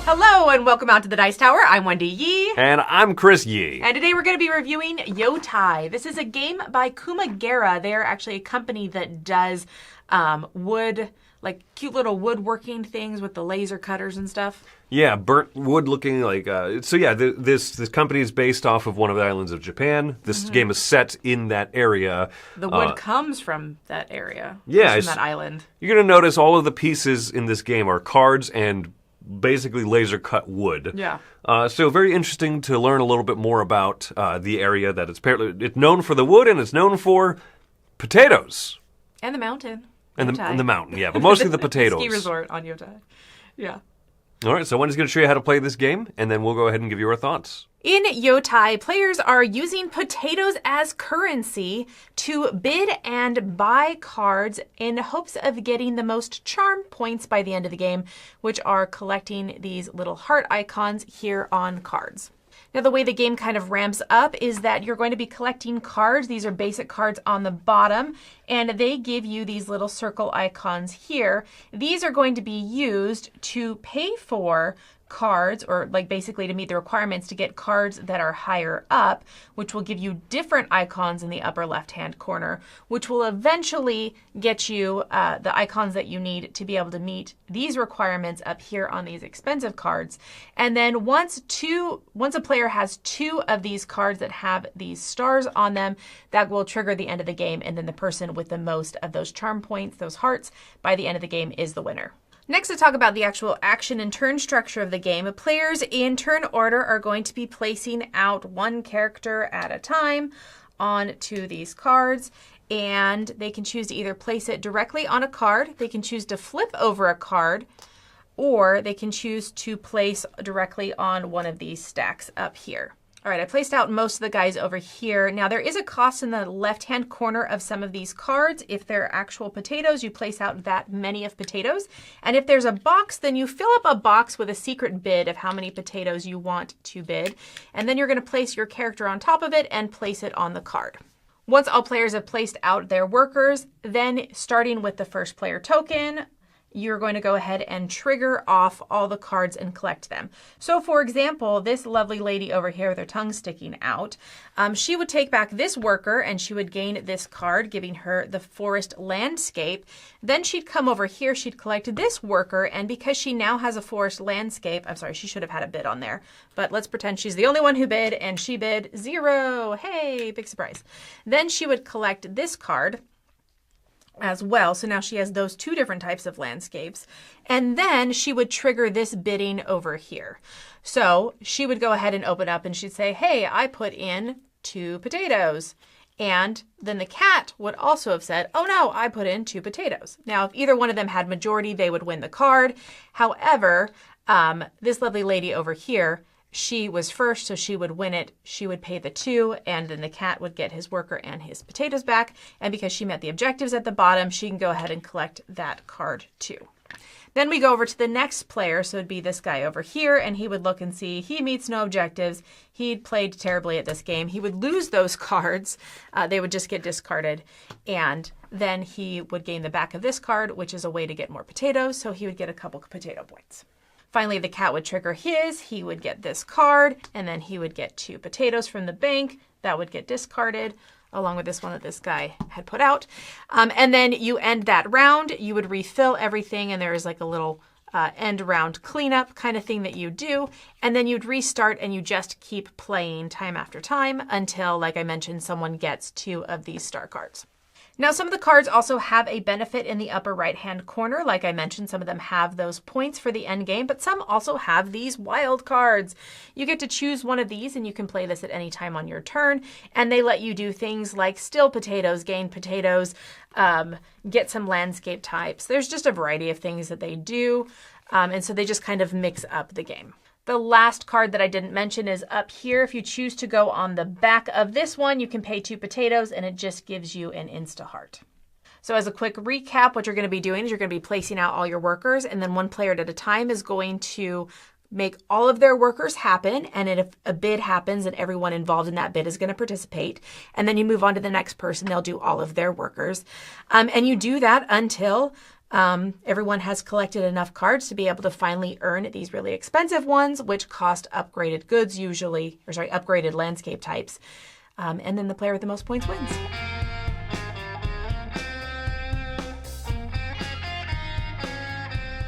Hello and welcome out to the Dice Tower. I'm Wendy Yi. And I'm Chris Yi. And today we're going to be reviewing Yotei. This is a game by Kumagera. They are actually a company that does wood, like cute little woodworking things with the laser cutters and stuff. Yeah, burnt wood looking like... this company is based off of one of the islands of Japan. This game is set in that area. The wood comes from that area. Yeah. From that island. You're going to notice all of the pieces in this game are cards and basically laser cut wood. Yeah. So very interesting to learn a little bit more about the area that it's known for the wood and it's known for potatoes. And the mountain. And the mountain, yeah, but mostly the potatoes. Ski resort on Yotei. Yeah. All right, so Wendy's going to show you how to play this game, and then we'll go ahead and give you our thoughts. In Yotei, players are using potatoes as currency to bid and buy cards in hopes of getting the most charm points by the end of the game, which are collecting these little heart icons here on cards. Now, the way the game kind of ramps up is that you're going to be collecting cards. These are basic cards on the bottom, and they give you these little circle icons here. These are going to be used to pay for cards, or like basically to meet the requirements to get cards that are higher up, which will give you different icons in the upper left-hand corner, which will eventually get you the icons that you need to be able to meet these requirements up here on these expensive cards. And then once a player has 2 of these cards that have these stars on them, that will trigger the end of the game, and then the person with the most of those charm points, those hearts, by the end of the game is the winner. Next, to talk about the actual action and turn structure of the game, players in turn order are going to be placing out one character at a time onto these cards, and they can choose to either place it directly on a card, they can choose to flip over a card, or they can choose to place directly on one of these stacks up here. All right, I placed out most of the guys over here. Now, there is a cost in the left-hand corner of some of these cards. If they're actual potatoes, you place out that many of potatoes. And if there's a box, then you fill up a box with a secret bid of how many potatoes you want to bid. And then you're going to place your character on top of it and place it on the card. Once all players have placed out their workers, then starting with the first player token, you're going to go ahead and trigger off all the cards and collect them. So for example, this lovely lady over here with her tongue sticking out, she would take back this worker and she would gain this card, giving her the forest landscape. Then she'd come over here, she'd collect this worker, and because she now has a forest landscape, I'm sorry, she should have had a bid on there, but let's pretend she's the only one who bid, and she bid 0. Hey, big surprise. Then she would collect this card as well. So now she has those 2 different types of landscapes. And then she would trigger this bidding over here. So she would go ahead and open up and she'd say, hey, I put in 2 potatoes. And then the cat would also have said, oh no, I put in 2 potatoes. Now, if either one of them had majority, they would win the card. However, this lovely lady over here, she was first, so she would win it. She would pay the 2, and then the cat would get his worker and his potatoes back. And because she met the objectives at the bottom, she can go ahead and collect that card too. Then we go over to the next player, so it'd be this guy over here, and he would look and see he meets no objectives. He'd played terribly at this game. He would lose those cards. They would just get discarded. And then he would gain the back of this card, which is a way to get more potatoes, so he would get a couple potato points. Finally, the cat would trigger his, he would get this card, and then he would get 2 potatoes from the bank. That would get discarded, along with this one that this guy had put out. And then you end that round, you would refill everything, and there is like a little end round cleanup kind of thing that you do. And then you'd restart and you just keep playing time after time until, like I mentioned, someone gets 2 of these star cards. Now, some of the cards also have a benefit in the upper right-hand corner. Like I mentioned, some of them have those points for the end game, but some also have these wild cards. You get to choose one of these, and you can play this at any time on your turn, and they let you do things like steal potatoes, gain potatoes, get some landscape types. There's just a variety of things that they do, and so they just kind of mix up the game. The last card that I didn't mention is up here. If you choose to go on the back of this one, you can pay 2 potatoes and it just gives you an insta-heart. So as a quick recap, what you're going to be doing is you're going to be placing out all your workers, and then one player at a time is going to make all of their workers happen. And if a bid happens and everyone involved in that bid is going to participate, and then you move on to the next person, they'll do all of their workers. And you do that until Everyone has collected enough cards to be able to finally earn these really expensive ones, which cost upgraded goods upgraded landscape types. And then the player with the most points wins.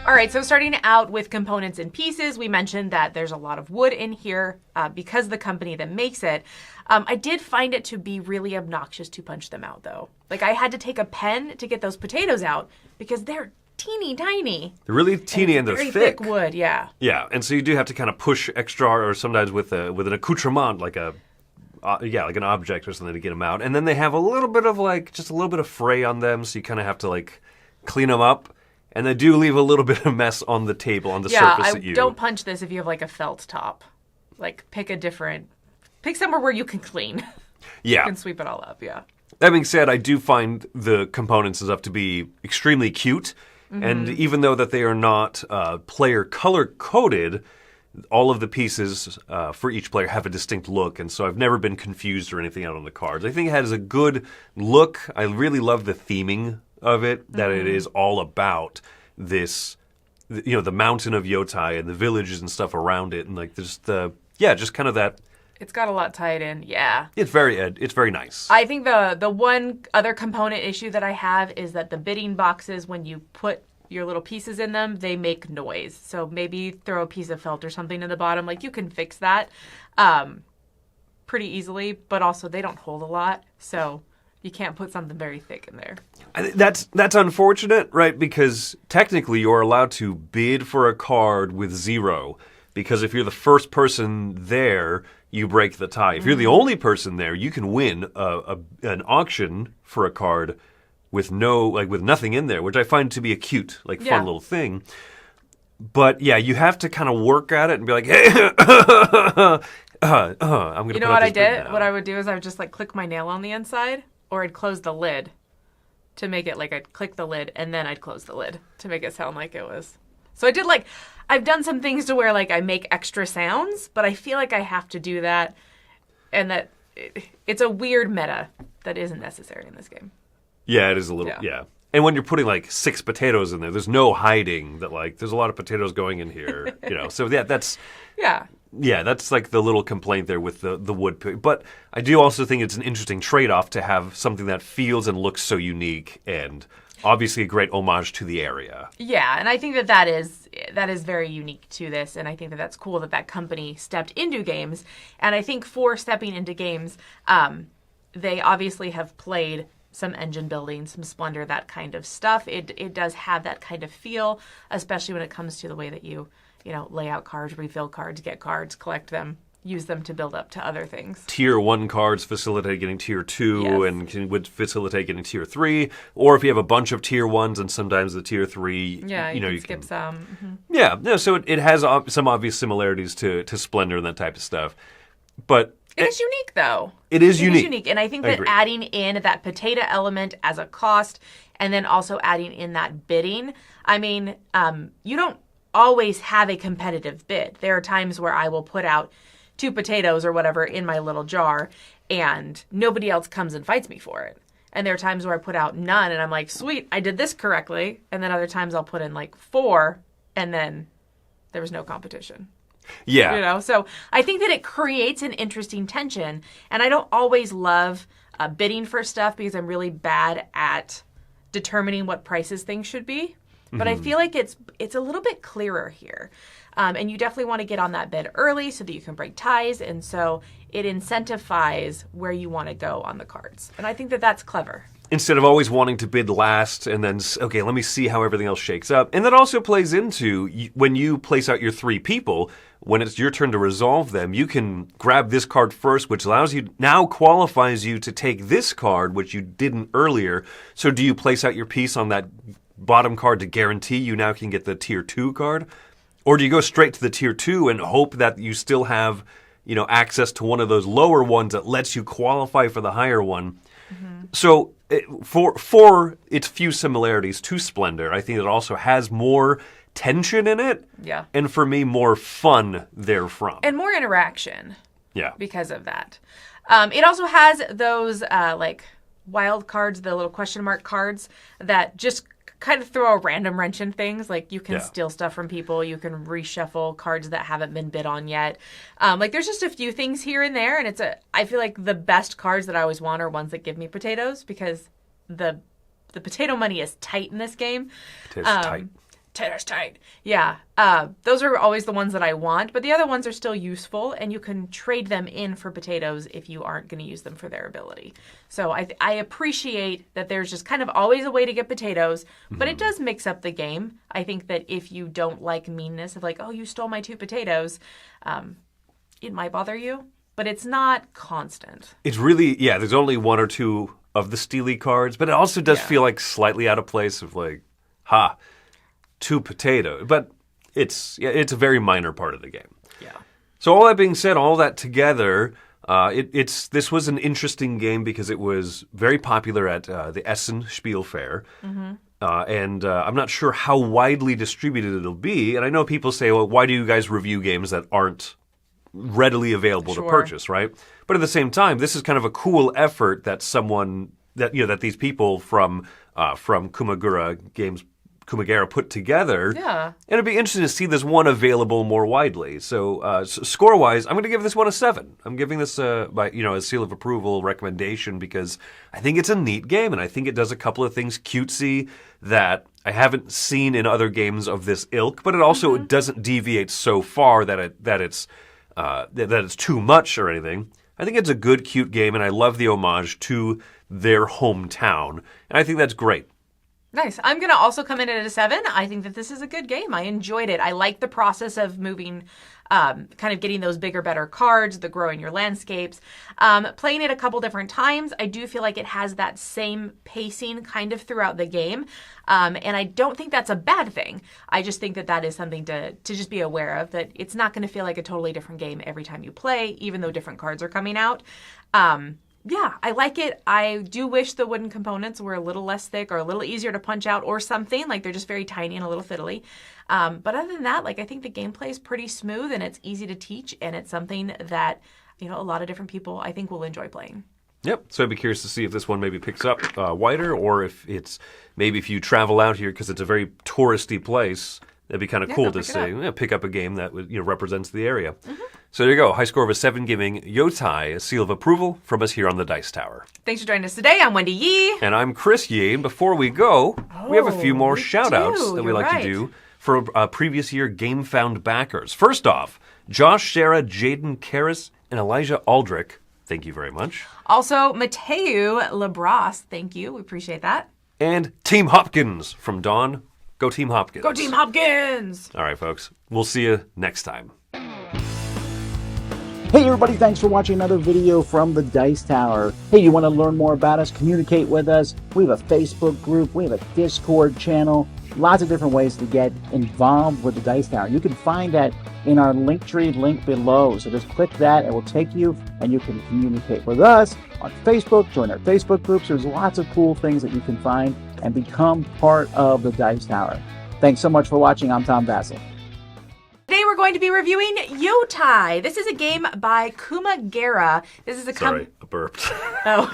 All right, so starting out with components and pieces, we mentioned that there's a lot of wood in here because the company that makes it. I did find it to be really obnoxious to punch them out, though. Like, I had to take a pen to get those potatoes out because they're teeny tiny. They're really teeny and they're very thick. thick wood, yeah. Yeah, and so you do have to kind of push extra, or sometimes with an accoutrement, like an object or something to get them out. And then they have a little bit of fray on them, so you kind of have to clean them up. And they do leave a little bit of mess on the table, on the surface at you. Don't punch this if you have a felt top. Pick somewhere where you can clean. Yeah. You can sweep it all up, yeah. That being said, I do find the components and stuff to be extremely cute. Mm-hmm. And even though that they are not player color-coded, all of the pieces for each player have a distinct look. And so I've never been confused or anything out on the cards. I think it has a good look. I really love the theming of it, that it is all about this, the mountain of Yotei and the villages and stuff around it, and just kind of that. It's got a lot tied in, yeah. It's very nice. I think the one other component issue that I have is that the bidding boxes, when you put your little pieces in them, they make noise. So maybe throw a piece of felt or something in the bottom. You can fix that pretty easily, but also they don't hold a lot, so you can't put something very thick in there. That's unfortunate, right? Because technically you're allowed to bid for a card with 0. Because if you're the first person there, you break the tie. If you're the only person there, you can win an auction for a card with nothing in there, which I find to be a cute, fun little thing. But yeah, you have to kind of work at it and be like, hey, I'm going to. You know what I did? What I would do is I would just click my nail on the inside. Or I'd close the lid to make it I'd click the lid and then I'd close the lid to make it sound like it was. So I did I've done some things to where I make extra sounds, but I feel like I have to do that, and that it's a weird meta that isn't necessary in this game. Yeah, it is a little, yeah. And when you're putting 6 potatoes in there, there's no hiding that there's a lot of potatoes going in here, So yeah, that's... Yeah. Yeah, that's the little complaint there with the wood. But I do also think it's an interesting trade-off to have something that feels and looks so unique, and obviously a great homage to the area. Yeah, and I think that is very unique to this, and I think that's cool that company stepped into games. And I think for stepping into games, they obviously have played some engine building, some Splendor, that kind of stuff. It does have that kind of feel, especially when it comes to the way that you lay out cards, refill cards, get cards, collect them, use them to build up to other things. Tier 1 cards facilitate getting Tier 2 yes. and would facilitate getting Tier 3. Or if you have a bunch of Tier 1s and sometimes the Tier 3, you can skip some. Mm-hmm. Yeah, no, so it has some obvious similarities to Splendor and that type of stuff. But it is unique, though. It is unique. And I think that adding in that potato element as a cost and then also adding in that bidding, you don't always have a competitive bid. There are times where I will put out 2 potatoes or whatever in my little jar and nobody else comes and fights me for it. And there are times where I put out none and I'm like, sweet, I did this correctly. And then other times I'll put in 4 and then there was no competition. Yeah. So I think that it creates an interesting tension. And I don't always love bidding for stuff because I'm really bad at determining what prices things should be. But I feel like it's a little bit clearer here. And you definitely want to get on that bid early so that you can break ties. And so it incentivizes where you want to go on the cards. And I think that that's clever. Instead of always wanting to bid last and then, okay, let me see how everything else shakes up. And that also plays into when you place out your 3 people, when it's your turn to resolve them, you can grab this card first, which qualifies you to take this card, which you didn't earlier. So do you place out your piece on that bottom card to guarantee you now can get the Tier 2 card? Or do you go straight to the Tier 2 and hope that you still have, access to one of those lower ones that lets you qualify for the higher one? Mm-hmm. So for its few similarities to Splendor, I think it also has more tension in it. Yeah. And for me, more fun therefrom. And more interaction. Yeah. Because of that. It also has those, wild cards, the little question mark cards that just kind of throw a random wrench in things. Like, you can Yeah. steal stuff from people. You can reshuffle cards that haven't been bid on yet. Like, there's just a few things here and there. And I feel like the best cards that I always want are ones that give me potatoes, because the potato money is tight in this game. Potatoes tight. Potatoes tight. Yeah. Those are always the ones that I want, but the other ones are still useful, and you can trade them in for potatoes if you aren't going to use them for their ability. So I appreciate that there's just kind of always a way to get potatoes, but it does mix up the game. I think that if you don't like meanness of like, oh, you stole my 2 potatoes, it might bother you, but it's not constant. It's really, there's only 1 or 2 of the steely cards, but it also does feel like slightly out of place of like, 2 potatoes. But it's a very minor part of the game. Yeah. So all that being said, all that together, this was an interesting game because it was very popular at the Essen Spiel Fair. And I'm not sure how widely distributed it'll be. And I know people say, well, why do you guys review games that aren't readily available to purchase, right? But at the same time, this is kind of a cool effort that that these people from Kumagura put together. Yeah. And it'd be interesting to see this one available more widely. So score-wise, I'm going to give this one a 7. I'm giving this a seal of approval recommendation because I think it's a neat game, and I think it does a couple of things cutesy that I haven't seen in other games of this ilk, but it also doesn't deviate so far that it's too much or anything. I think it's a good, cute game, and I love the homage to their hometown, and I think that's great. Nice. I'm going to also come in at a 7. I think that this is a good game. I enjoyed it. I like the process of moving, kind of getting those bigger, better cards, the growing your landscapes. Playing it a couple different times, I do feel like it has that same pacing kind of throughout the game. And I don't think that's a bad thing. I just think that is something to just be aware of, that it's not going to feel like a totally different game every time you play, even though different cards are coming out. Yeah, I like it. I do wish the wooden components were a little less thick or a little easier to punch out or something. Like, they're just very tiny and a little fiddly. But other than that, like, I think the gameplay is pretty smooth and it's easy to teach, and it's something that, a lot of different people I think will enjoy playing. Yep. So I'd be curious to see if this one maybe picks up wider, or if if you travel out here because it's a very touristy place. That'd be kind of cool to say, pick up a game that represents the area. So there you go. High score of a 7, giving Yotei a seal of approval from us here on the Dice Tower. Thanks for joining us today. I'm Wendy Yi. And I'm Chris Yi. And before we go, we have a few more shout-outs that we like to do for previous year Game Found backers. First off, Josh, Sarah, Jaden Karras, and Elijah Aldrich. Thank you very much. Also, Mateu Labras. Thank you. We appreciate that. And Team Hopkins from Dawn. Go Team Hopkins. Go Team Hopkins! All right, folks. We'll see you next time. Hey everybody, thanks for watching another video from the Dice Tower. Hey, you want to learn more about us, communicate with us? We have a Facebook group, we have a Discord channel, lots of different ways to get involved with the Dice Tower. You can find that in our Linktree link below. So just click that, it will take you, and you can communicate with us on Facebook, join our Facebook groups. There's lots of cool things that you can find and become part of the Dice Tower. Thanks so much for watching. I'm Tom Bassel. Today we're going to be reviewing Yotei. This is a game by Kumagura. This is a Sorry, I burped. Oh.